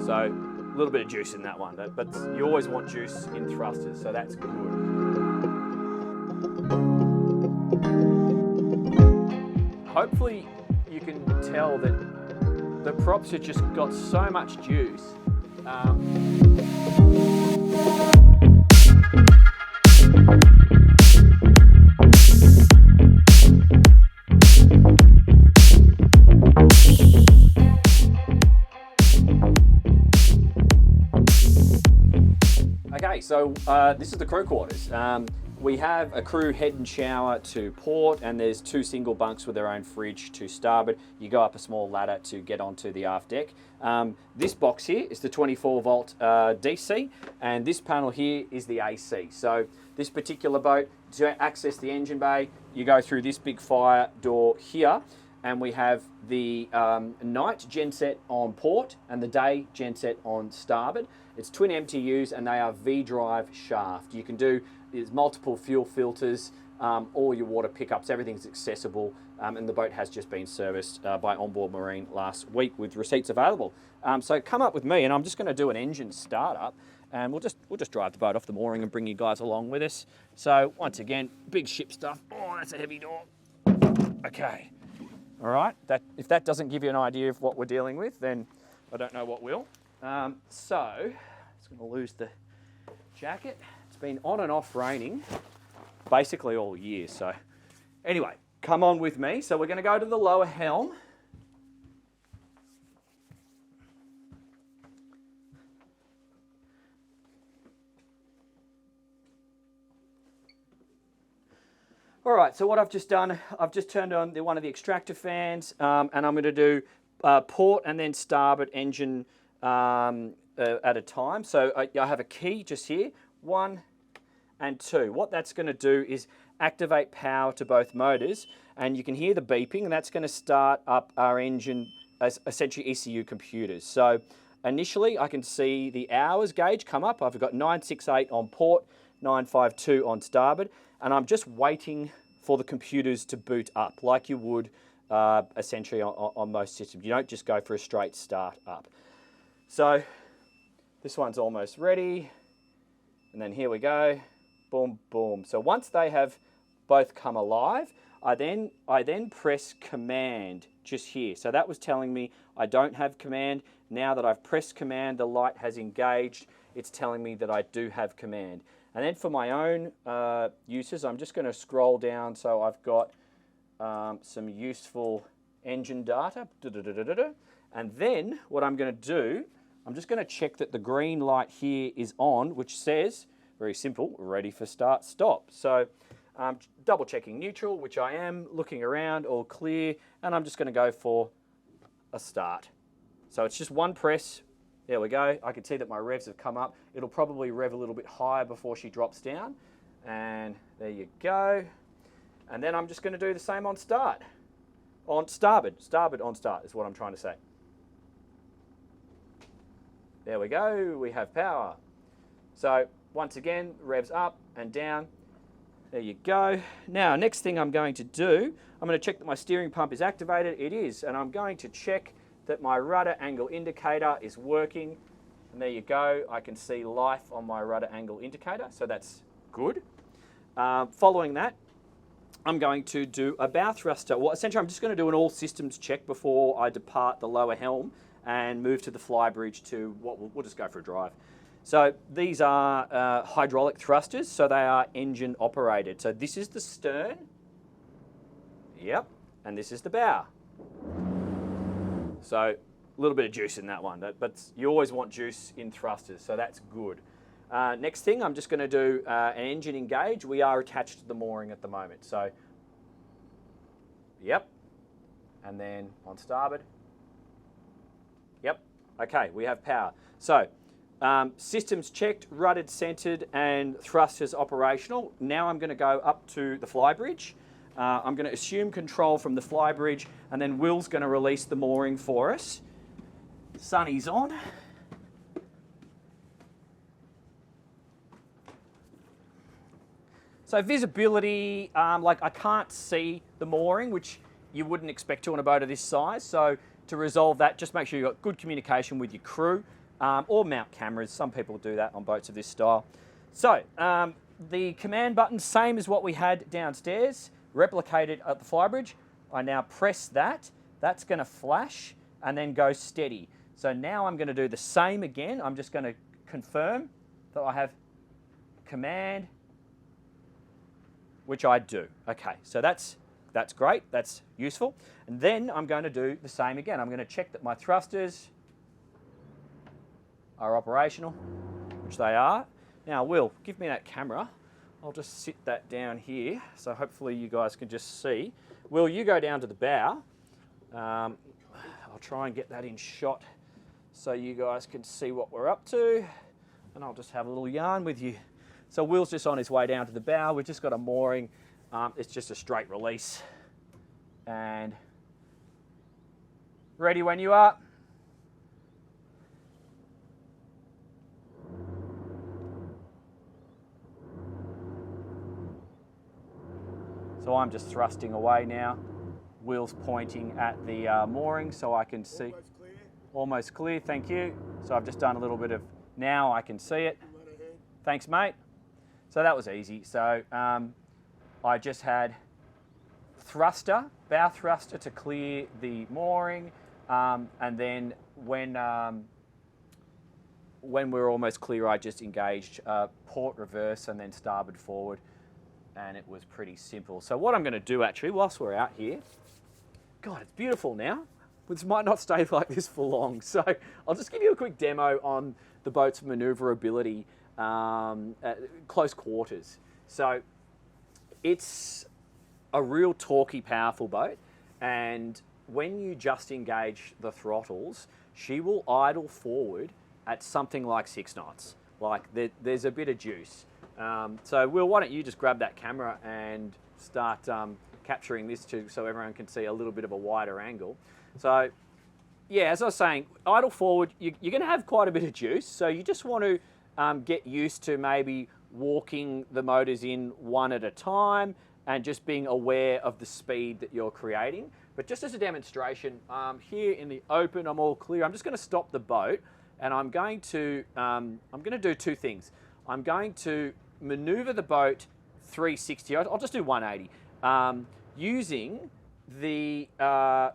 So a little bit of juice in that one, but you always want juice in thrusters, so that's good. Hopefully you can tell that the props have just got so much juice. Okay, so this is the crew quarters. We have a crew head and shower to port, and there's 2 single bunks with their own fridge to starboard. You go up a small ladder to get onto the aft deck. This box here is the 24 volt DC, and this panel here is the AC. So this particular boat, to access the engine bay, you go through this big fire door here, and we have the night genset on port and the day genset on starboard. It's twin MTUs, and they are V-drive shaft. You can do, there's multiple fuel filters, all your water pickups, everything's accessible, and the boat has just been serviced by Onboard Marine last week with receipts available. So come up with me, and I'm just going to do an engine startup, and we'll just drive the boat off the mooring and bring you guys along with us. So once again, big ship stuff. Oh, that's a heavy door. Okay. All right, if that doesn't give you an idea of what we're dealing with, then I don't know what will. So, I'm just going to lose the jacket. It's been on and off raining basically all year. So, anyway, come on with me. So we're going to go to the lower helm. All right, so what I've just done, I've just turned on one of the extractor fans, and I'm going to do port and then starboard engine at a time. So I have a key just here, 1 and 2. What that's going to do is activate power to both motors, and you can hear the beeping, and that's going to start up our engine, as essentially ECU computers. So initially I can see the hours gauge come up. I've got 968 on port, 952 on starboard, and I'm just waiting for the computers to boot up like you would essentially on most systems. You don't just go for a straight start up. So this one's almost ready, and then here we go, boom, boom. So once they have both come alive, I then press command just here. So that was telling me I don't have command. Now that I've pressed command, the light has engaged. It's telling me that I do have command. And then for my own uses, I'm just going to scroll down so I've got some useful engine data. And then what I'm going to do, I'm just going to check that the green light here is on, which says, very simple, ready for start, stop. So double checking neutral, which I am, looking around, all clear, and I'm just going to go for a start. So it's just one press. There we go. I can see that my revs have come up. It'll probably rev a little bit higher before she drops down. And there you go. And then I'm just going to do the same on start. On starboard. Starboard on start is what I'm trying to say. There we go. We have power. So once again, revs up and down. There you go. Now, next thing I'm going to do, I'm going to check that my steering pump is activated. It is. And I'm going to check that my rudder angle indicator is working, and there you go. I can see life on my rudder angle indicator, so that's good. Following that, I'm going to do a bow thruster. Well, essentially, I'm just going to do an all systems check before I depart the lower helm and move to the flybridge to what we'll just go for a drive. So these are hydraulic thrusters, so they are engine operated. So this is the stern, yep, and this is the bow. So a little bit of juice in that one, but you always want juice in thrusters, so that's good. Next thing, I'm just going to do an engine engage. We are attached to the mooring at the moment, so yep, and then on starboard, yep, okay, we have power. So systems checked, ruddered, centered, and thrusters operational. Now I'm going to go up to the flybridge. I'm going to assume control from the flybridge, and then Will's going to release the mooring for us. Sunny's on. So visibility, like I can't see the mooring, which you wouldn't expect to on a boat of this size. So to resolve that, just make sure you've got good communication with your crew. or mount cameras. Some people do that on boats of this style. So the command button, same as what we had downstairs, replicated at the Flybridge. I now press that. That's going to flash and then go steady. So now I'm going to do the same again. I'm just going to confirm that I have command, which I do. Okay, so that's great. That's useful. And then I'm going to do the same again. I'm going to check that my thrusters are operational, which they are. Now, Will, give me that camera. I'll just sit that down here, so hopefully you guys can just see. Will, you go down to the bow. I'll try and get that in shot so you guys can see what we're up to. And I'll just have a little yarn with you. So Will's just on his way down to the bow. We've just got a mooring. It's just a straight release. And ready when you are. So I'm just thrusting away now. Will's pointing at the mooring so I can see. Almost clear. Almost clear, thank you. So I've just done a little bit of, now I can see it. Thanks, mate. So that was easy. So I just had thruster, bow thruster to clear the mooring, and then when we're almost clear, I just engaged port reverse and then starboard forward, and it was pretty simple. So what I'm going to do actually, whilst we're out here, God, it's beautiful now. This might not stay like this for long, so I'll just give you a quick demo on the boat's manoeuvrability at close quarters. So it's a real torquey, powerful boat, and when you just engage the throttles, she will idle forward at something like 6 knots. Like there's a bit of juice. So Will, why don't you just grab that camera and start capturing this too, so everyone can see a little bit of a wider angle. So yeah, as I was saying, idle forward, you're going to have quite a bit of juice, so you just want to get used to maybe walking the motors in one at a time and just being aware of the speed that you're creating. But just as a demonstration, here in the open, I'm all clear. I'm just going to stop the boat, and I'm going to do 2 things. I'm going to maneuver the boat 360. I'll just do 180 using the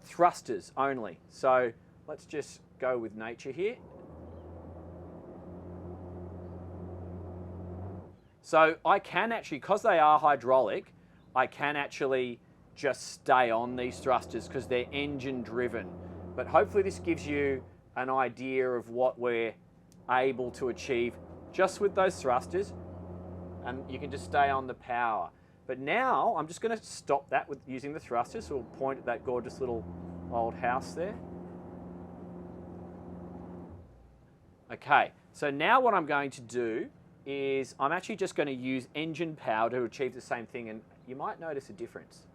thrusters only. So let's just go with nature here. So I can actually, because they are hydraulic, I can actually just stay on these thrusters because they're engine driven. But hopefully this gives you an idea of what we're able to achieve just with those thrusters, and you can just stay on the power. But now I'm just going to stop that with using the thrusters. So we'll point at that gorgeous little old house there. Okay, so now what I'm going to do is I'm actually just going to use engine power to achieve the same thing, and you might notice a difference.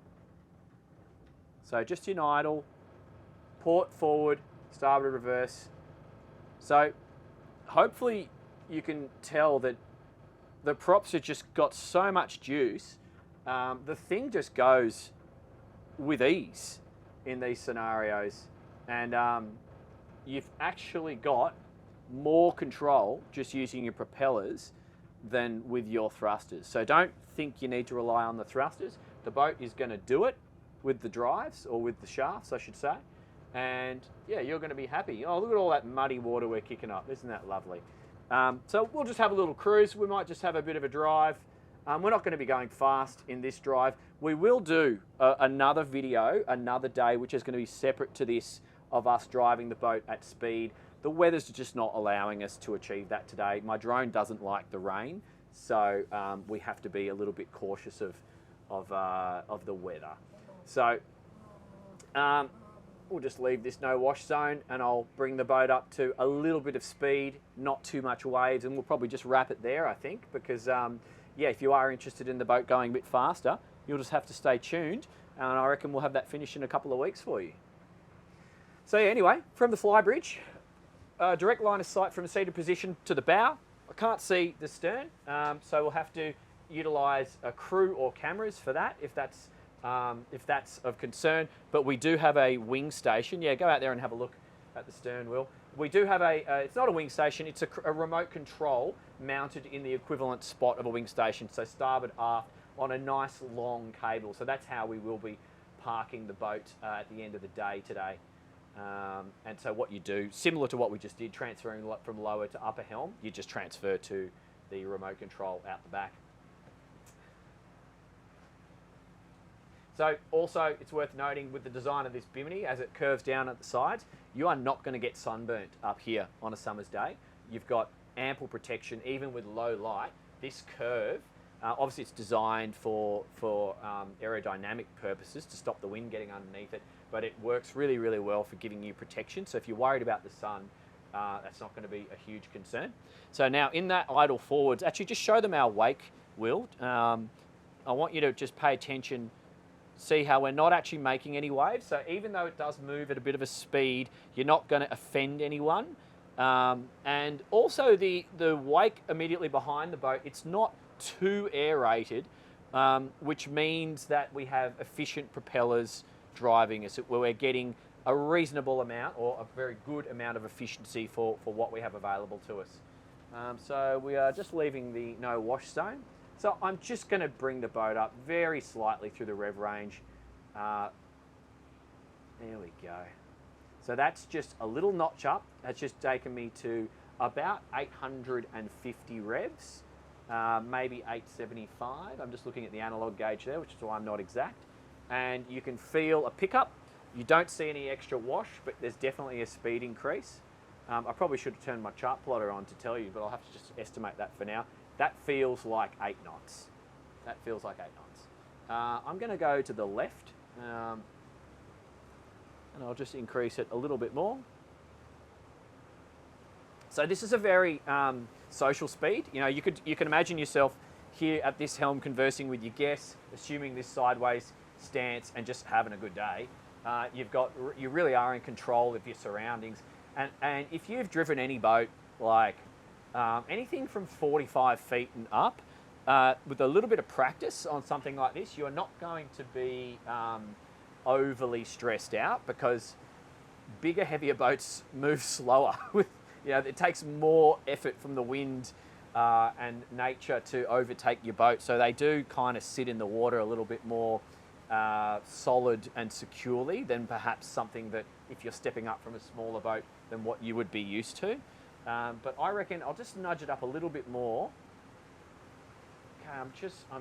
So just in idle, port forward, starboard reverse. So hopefully you can tell that the props have just got so much juice. The thing just goes with ease in these scenarios, and you've actually got more control just using your propellers than with your thrusters. So don't think you need to rely on the thrusters. The boat is going to do it with the drives, or with the shafts, I should say. And yeah, you're going to be happy. Oh, look at all that muddy water we're kicking up. Isn't that lovely? So we'll just have a little cruise. We might just have a bit of a drive. We're not going to be going fast in this drive. We will do another video, another day, which is going to be separate to this, of us driving the boat at speed. The weather's just not allowing us to achieve that today. My drone doesn't like the rain, so we have to be a little bit cautious of the weather. So we'll just leave this no wash zone, and I'll bring the boat up to a little bit of speed, not too much waves, and we'll probably just wrap it there, I think, because yeah, if you are interested in the boat going a bit faster, you'll just have to stay tuned, and I reckon we'll have that finished in a couple of weeks for you. So yeah, anyway, from the Flybridge, direct line of sight from the seated position to the bow. I can't see the stern, so we'll have to utilise a crew or cameras for that if that's of concern. But we do have a wing station. Yeah, go out there and have a look at the stern, Will. we do have it's not a wing station, it's a remote control mounted in the equivalent spot of a wing station, so starboard aft on a nice long cable. So that's how we will be parking the boat at the end of the day today. And so what you do, similar to what we just did, transferring from lower to upper helm, you just transfer to the remote control out the back. So also, it's worth noting with the design of this bimini, as it curves down at the sides, you are not going to get sunburnt up here on a summer's day. You've got ample protection, even with low light. This curve, obviously it's designed for aerodynamic purposes to stop the wind getting underneath it, but it works really, really well for giving you protection. So if you're worried about the sun, that's not going to be a huge concern. So now in that idle forwards, actually just show them our wake, Will. I want you to just pay attention, see how we're not actually making any waves. So even though it does move at a bit of a speed, you're not going to offend anyone. And also the wake immediately behind the boat, it's not too aerated, which means that we have efficient propellers driving us, where we're getting a reasonable amount or a very good amount of efficiency for what we have available to us. So we are just leaving the no wash zone. So I'm just going to bring the boat up very slightly through the rev range. There we go. So that's just a little notch up. That's just taken me to about 850 revs, maybe 875. I'm just looking at the analog gauge there, which is why I'm not exact. And you can feel a pickup. You don't see any extra wash, but there's definitely a speed increase. I probably should have turned my chart plotter on to tell you, but I'll have to just estimate that for now. That feels like 8 knots. That feels like 8 knots. I'm going to go to the left, and I'll just increase it a little bit more. So this is a very social speed. You know, you can imagine yourself here at this helm conversing with your guests, assuming this sideways stance and just having a good day. You really are in control of your surroundings. And if you've driven any boat, like anything from 45 feet and up, with a little bit of practice on something like this, you are not going to be overly stressed out, because bigger, heavier boats move slower. It takes more effort from the wind and nature to overtake your boat. So they do kind of sit in the water a little bit more solid and securely than perhaps something that, if you're stepping up from a smaller boat, than what you would be used to. But I reckon I'll just nudge it up a little bit more. Okay, I'm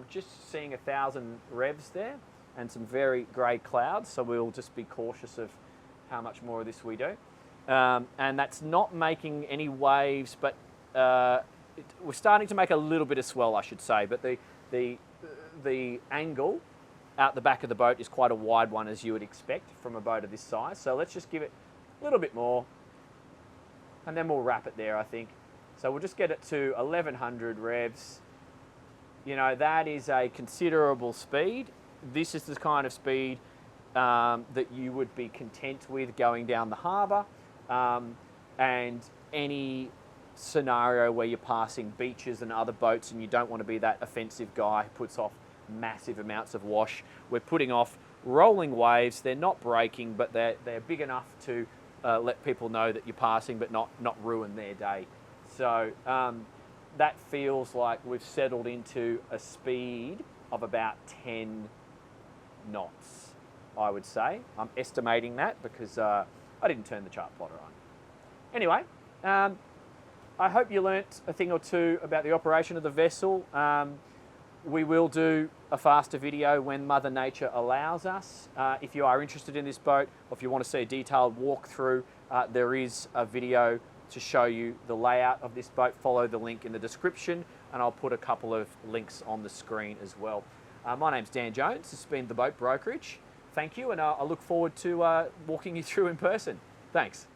just seeing 1,000 revs there and some very grey clouds, so we'll just be cautious of how much more of this we do. And that's not making any waves, but we're starting to make a little bit of swell, I should say. But the angle out the back of the boat is quite a wide one, as you would expect from a boat of this size. So let's just give it a little bit more, and then we'll wrap it there, I think. So we'll just get it to 1,100 revs. You know, that is a considerable speed. This is the kind of speed that you would be content with going down the harbour, and any scenario where you're passing beaches and other boats and you don't want to be that offensive guy who puts off massive amounts of wash. We're putting off rolling waves. They're not breaking, but they're big enough to let people know that you're passing, but not ruin their day. So that feels like we've settled into a speed of about 10 knots, I would say. I'm estimating that because I didn't turn the chart plotter on. Anyway, I hope you learnt a thing or two about the operation of the vessel. We will do a faster video when Mother Nature allows us. If you are interested in this boat, or if you want to see a detailed walkthrough, there is a video to show you the layout of this boat. Follow the link in the description, and I'll put a couple of links on the screen as well. My name's Dan Jones. This has been The Boat Brokerage. Thank you, and I look forward to walking you through in person. Thanks.